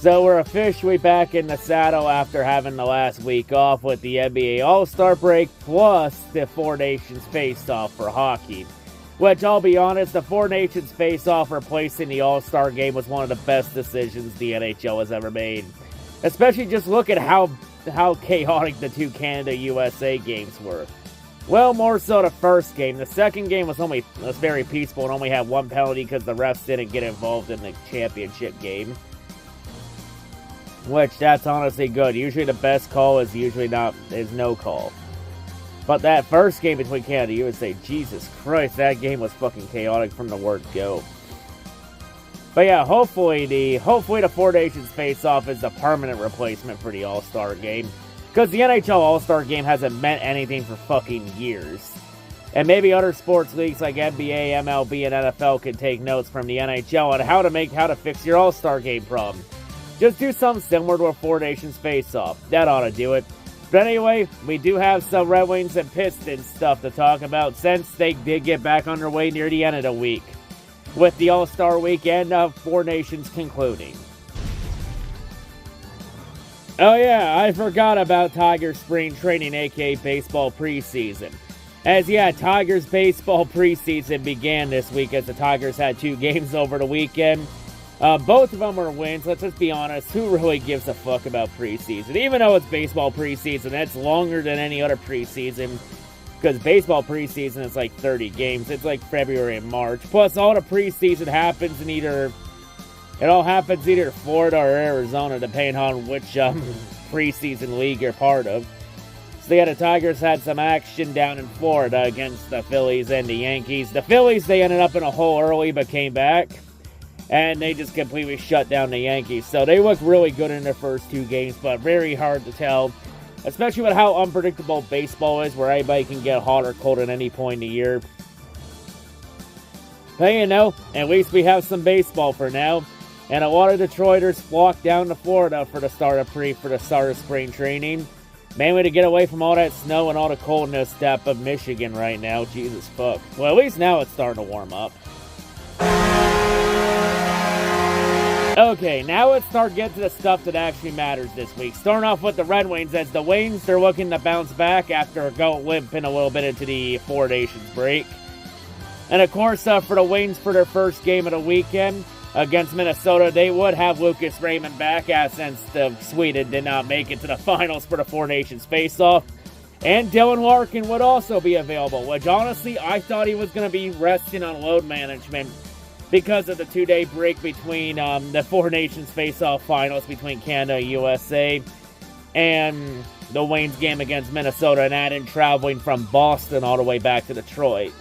So we're officially back in the saddle after having the last week off with the NBA All-Star break plus the Four Nations face-off for hockey. Which, I'll be honest, the Four Nations face-off replacing the All-Star game was one of the best decisions the NHL has ever made. Especially just look at how chaotic the two Canada-USA games were. Well, more so the first game. The second game was very peaceful and only had one penalty because the refs didn't get involved in the championship game. Which, that's honestly good. Usually the best call is no call. But that first game between Canada and USA, Jesus Christ, that game was fucking chaotic from the word go. But yeah, hopefully the Four Nations face-off is a permanent replacement for the All-Star game. Because the NHL All-Star game hasn't meant anything for fucking years. And maybe other sports leagues like NBA, MLB, and NFL can take notes from the NHL on how to fix your All-Star game problem. Just do something similar to a Four Nations face-off. That ought to do it. But anyway, we do have some Red Wings and Pistons stuff to talk about since they did get back underway near the end of the week, with the All-Star weekend of Four Nations concluding. Oh yeah, I forgot about Tigers spring training, aka baseball preseason. Tigers baseball preseason began this week as the Tigers had 2 games over the weekend. Both of them are wins. Let's just be honest. Who really gives a fuck about preseason? Even though it's baseball preseason, that's longer than any other preseason. Because baseball preseason is like 30 games. It's like February and March. Plus, all the preseason happens in either Florida or Arizona, depending on which preseason league you're part of. So yeah, the Tigers had some action down in Florida against the Phillies and the Yankees. The Phillies, they ended up in a hole early but came back. And they just completely shut down the Yankees. So they look really good in their first 2 games, but very hard to tell. Especially with how unpredictable baseball is, where anybody can get hot or cold at any point in the year. But you know, at least we have some baseball for now. And a lot of Detroiters flocked down to Florida for the start of spring training. Mainly to get away from all that snow and all the coldness depth of Michigan right now. Jesus fuck. Well, at least now it's starting to warm up. Okay, now let's start getting to the stuff that actually matters this week. Starting off with the Red Wings, as the Wings, they're looking to bounce back after limping a little bit into the Four Nations break. And of course, for the Wings, for their first game of the weekend against Minnesota, they would have Lucas Raymond back, since Sweden did not make it to the finals for the Four Nations face-off. And Dylan Larkin would also be available, which honestly, I thought he was going to be resting on load management because of the 2-day break between the Four Nations face-off finals between Canada and USA and the Wayne's game against Minnesota, and adding traveling from Boston all the way back to Detroit.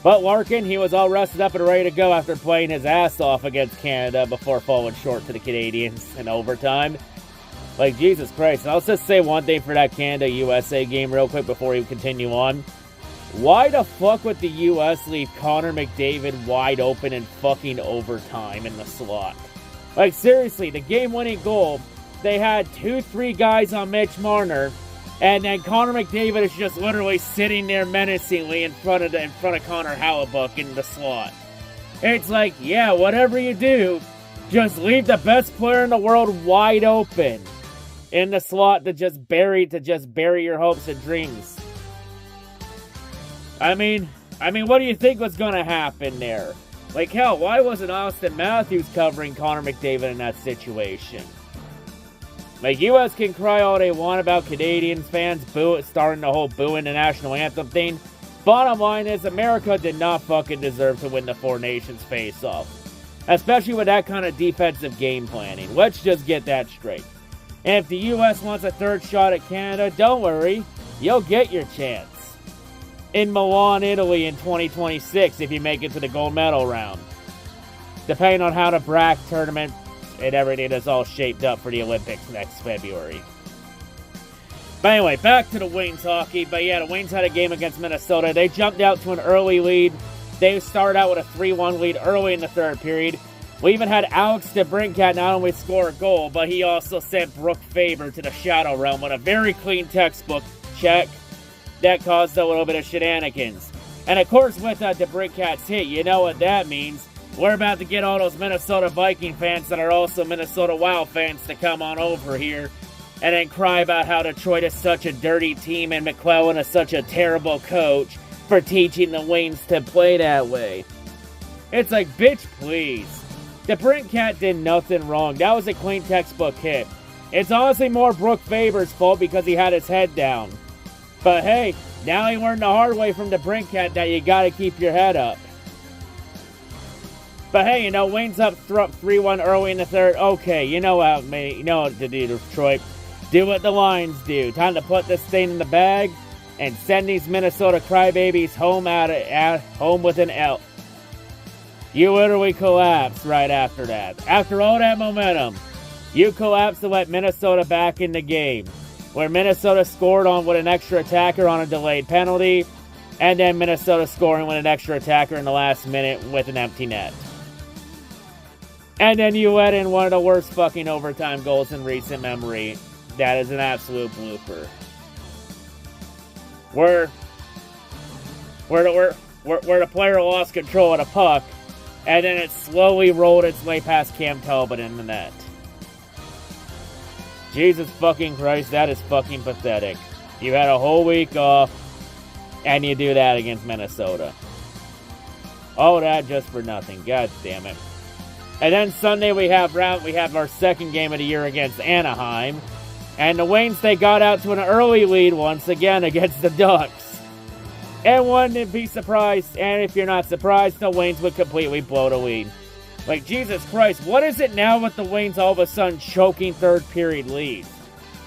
But Larkin, he was all rested up and ready to go after playing his ass off against Canada before falling short to the Canadians in overtime. Like, Jesus Christ. And I'll just say one thing for that Canada-USA game real quick before we continue on. Why the fuck would the U.S. leave Connor McDavid wide open in fucking overtime in the slot? Like, seriously, the game-winning goal, they had 2-3 guys on Mitch Marner, and then Connor McDavid is just literally sitting there menacingly in front of Connor Hellebuyck in the slot. It's like, yeah, whatever you do, just leave the best player in the world wide open in the slot to just bury your hopes and dreams. I mean, what do you think was going to happen there? Like, hell, why wasn't Austin Matthews covering Connor McDavid in that situation? Like, U.S. can cry all they want about Canadians fans starting the whole booing the national anthem thing. Bottom line is, America did not fucking deserve to win the Four Nations face-off. Especially with that kind of defensive game planning. Let's just get that straight. And if the U.S. wants a third shot at Canada, don't worry, you'll get your chance. In Milan, Italy in 2026 if you make it to the gold medal round. Depending on how the BRAC tournament and everything is all shaped up for the Olympics next February. But anyway, back to the Wings hockey. But yeah, the Wings had a game against Minnesota. They jumped out to an early lead. They started out with a 3-1 lead early in the third period. We even had Alex DeBrincat not only score a goal, but he also sent Brooke Faber to the Shadow Realm with a very clean textbook check that caused a little bit of shenanigans. And of course, with DeBrincat's hit, you know what that means. We're about to get all those Minnesota Viking fans that are also Minnesota Wild fans to come on over here and then cry about how Detroit is such a dirty team and McClellan is such a terrible coach for teaching the Wings to play that way. It's like, bitch, please. The Cat did nothing wrong. That was a clean textbook hit. It's honestly more Brooke Faber's fault because he had his head down. But hey, now he learned the hard way from the Cat that you gotta keep your head up. But hey, Wayne's up 3-1 early in the third. Okay, you know what to do, Detroit. Do what the Lions do. Time to put this thing in the bag and send these Minnesota crybabies home with an L. You literally collapsed right after that. After all that momentum, you collapsed to let Minnesota back in the game, where Minnesota scored with an extra attacker on a delayed penalty, and then Minnesota scoring with an extra attacker in the last minute with an empty net. And then you let in one of the worst fucking overtime goals in recent memory. That is an absolute blooper. Where the player lost control of the puck, and then it slowly rolled its way past Cam Talbot in the net. Jesus fucking Christ, that is fucking pathetic. You had a whole week off, and you do that against Minnesota. All that just for nothing. God damn it. And then Sunday we have our second game of the year against Anaheim. And the Waynes, they got out to an early lead once again against the Ducks. And wouldn't be surprised, and if you're not surprised, the Waynes would completely blow the lead. Like, Jesus Christ, what is it now with the Waynes all of a sudden choking third period leads?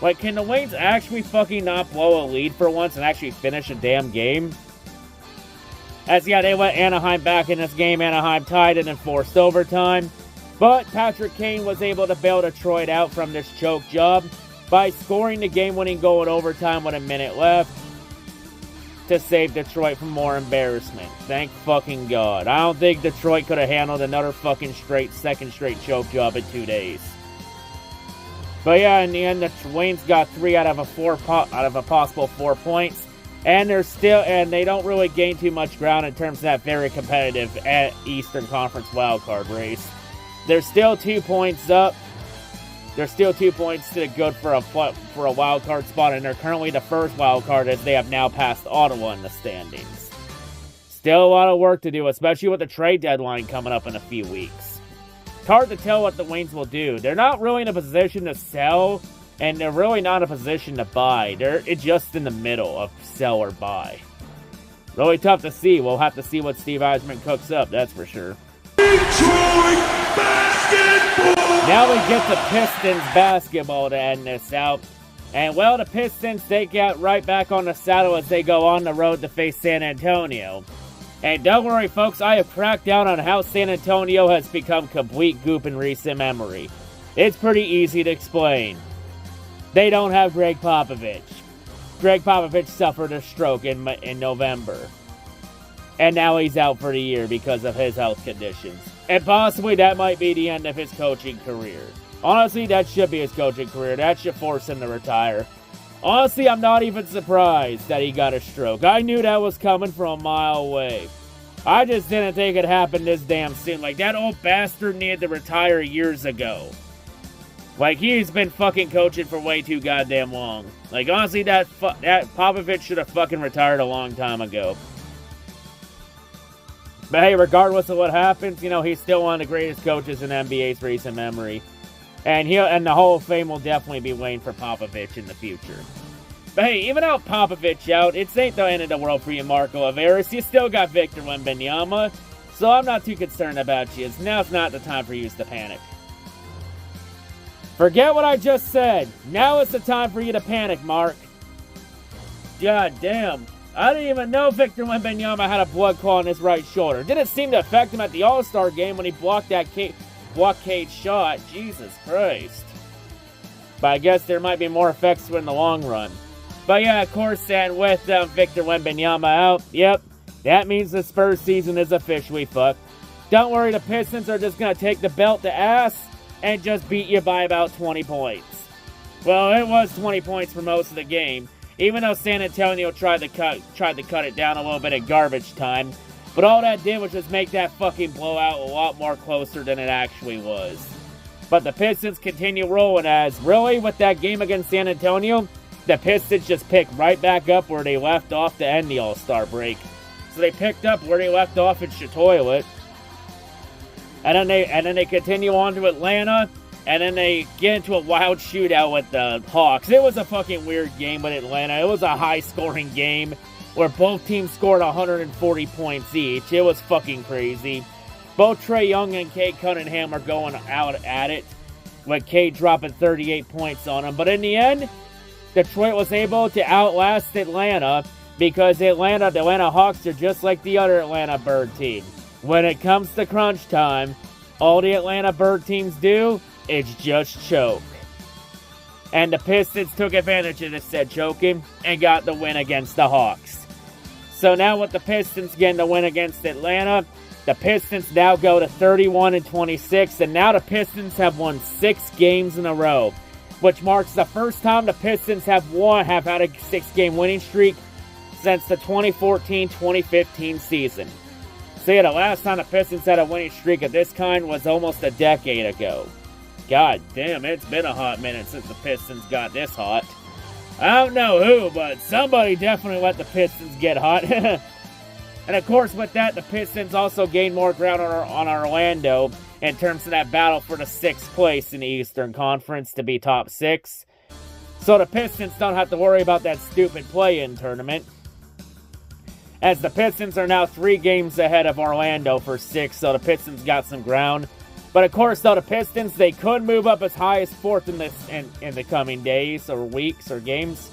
Like, can the Waynes actually fucking not blow a lead for once and actually finish a damn game? They let Anaheim back in this game. Anaheim tied and enforced overtime. But Patrick Kane was able to bail Detroit out from this choke job by scoring the game-winning goal in overtime with a minute left to save Detroit from more embarrassment. Thank fucking God. I don't think Detroit could have handled another fucking second straight choke job in 2 days. But yeah, in the end, the Waynes got 3 out of a possible 4 points. And they don't really gain too much ground in terms of that very competitive Eastern Conference wildcard race. They're still 2 points up. They're still 2 points to the good for a wildcard spot, and they're currently the first wildcard as they have now passed Ottawa in the standings. Still a lot of work to do, especially with the trade deadline coming up in a few weeks. It's hard to tell what the Waynes will do. They're not really in a position to sell, and they're really not in a position to buy. They're just in the middle of sell or buy. Really tough to see. We'll have to see what Steve Eisman cooks up, that's for sure. Detroit basketball! Now we get the Pistons basketball to end this out. And well, the Pistons, they get right back on the saddle as they go on the road to face San Antonio. And don't worry, folks, I have cracked down on how San Antonio has become complete goop in recent memory. It's pretty easy to explain. They don't have Greg Popovich. Greg Popovich suffered a stroke in November. And now he's out for the year because of his health conditions. And possibly that might be the end of his coaching career. Honestly, that should be his coaching career. That should force him to retire. Honestly, I'm not even surprised that he got a stroke. I knew that was coming from a mile away. I just didn't think it happened this damn soon. Like, that old bastard needed to retire years ago. Like, he's been fucking coaching for way too goddamn long. Like, honestly, that Popovich should have fucking retired a long time ago. But hey, regardless of what happens, he's still one of the greatest coaches in NBA's recent memory. And the Hall of Fame will definitely be waiting for Popovich in the future. But hey, even out Popovich out, it ain't the end of the world for you, Marco Averis. You still got Victor Wembanyama, so I'm not too concerned about you. Now's not the time for you to panic. Forget what I just said. Now is the time for you to panic, Mark. God damn. I didn't even know Victor Wembanyama had a blood clot on his right shoulder. Didn't seem to affect him at the All-Star game when he blocked that blockade shot. Jesus Christ. But I guess there might be more effects in the long run. But yeah, of course, and with Victor Wembanyama out, yep, that means the Spurs season is officially fucked. Don't worry, the Pistons are just going to take the belt to ass and just beat you by about 20 points. Well, it was 20 points for most of the game. Even though San Antonio tried to cut it down a little bit at garbage time, But all that did was just make that fucking blowout a lot more closer than it actually was. But the Pistons continue rolling as, really, with that game against San Antonio, the Pistons just picked right back up where they left off to end the All-Star break. So they picked up where they left off in Chitoilet. And then they continue on to Atlanta, and then they get into a wild shootout with the Hawks. It was a fucking weird game with Atlanta. It was a high-scoring game where both teams scored 140 points each. It was fucking crazy. Both Trae Young and Cade Cunningham are going out at it, with Cade dropping 38 points on them. But in the end, Detroit was able to outlast Atlanta because the Atlanta Hawks are just like the other Atlanta Bird team. When it comes to crunch time, all the Atlanta Bird teams do is just choke. And the Pistons took advantage of this said choking and got the win against the Hawks. So now with the Pistons getting the win against Atlanta, the Pistons now go to 31-26, and now the Pistons have won 6 games in a row, which marks the first time the Pistons have had a 6-game winning streak since the 2014-2015 season. So yeah, the last time the Pistons had a winning streak of this kind was almost a decade ago. God damn, it's been a hot minute since the Pistons got this hot. I don't know who, but somebody definitely let the Pistons get hot. And of course, with that, the Pistons also gained more ground on Orlando in terms of that battle for the 6th place in the Eastern Conference to be top 6. So the Pistons don't have to worry about that stupid play-in tournament, as the Pistons are now 3 games ahead of Orlando for 6, so the Pistons got some ground. But of course, though, the Pistons, they could move up as high as 4th in the coming days or weeks or games,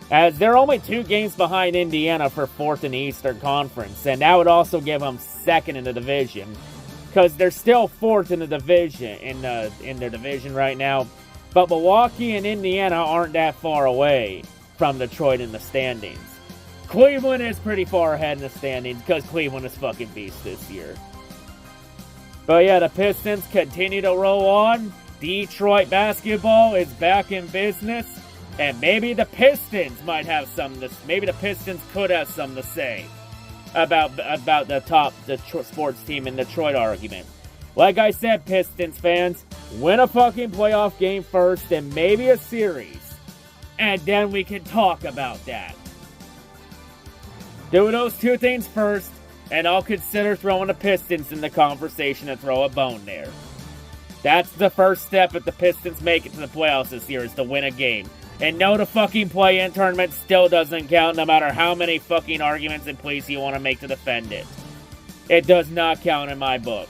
as they're only 2 games behind Indiana for 4th in the Eastern Conference, and that would also give them 2nd in the division, because they're still 4th in the division in their division right now. But Milwaukee and Indiana aren't that far away from Detroit in the standings. Cleveland is pretty far ahead in the standings because Cleveland is fucking beast this year. But yeah, the Pistons continue to roll on. Detroit basketball is back in business. And maybe the Pistons might have something to... Maybe the Pistons could have something to say about the top sports team in Detroit argument. Like I said, Pistons fans, win a fucking playoff game first and maybe a series. And then we can talk about that. Do those 2 things first, and I'll consider throwing the Pistons in the conversation and throw a bone there. That's the first step if the Pistons make it to the playoffs this year, is to win a game. And no, the fucking play-in tournament still doesn't count, no matter how many fucking arguments and pleas you want to make to defend it. It does not count in my book.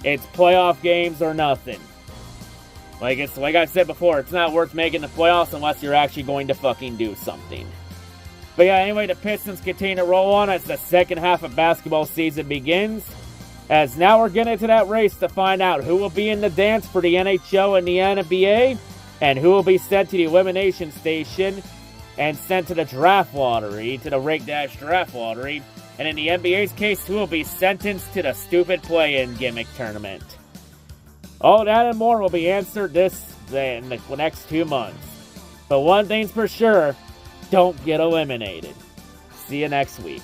It's playoff games or nothing. Like I said before, it's not worth making the playoffs unless you're actually going to fucking do something. But yeah, anyway, the Pistons continue to roll on as the second half of basketball season begins. As now we're getting into that race to find out who will be in the dance for the NHL and the NBA, and who will be sent to the elimination station and sent to the draft lottery, to the Rake Dash draft lottery, and in the NBA's case, who will be sentenced to the stupid play-in gimmick tournament. All that and more will be answered in the next 2 months. But one thing's for sure, don't get eliminated. See you next week.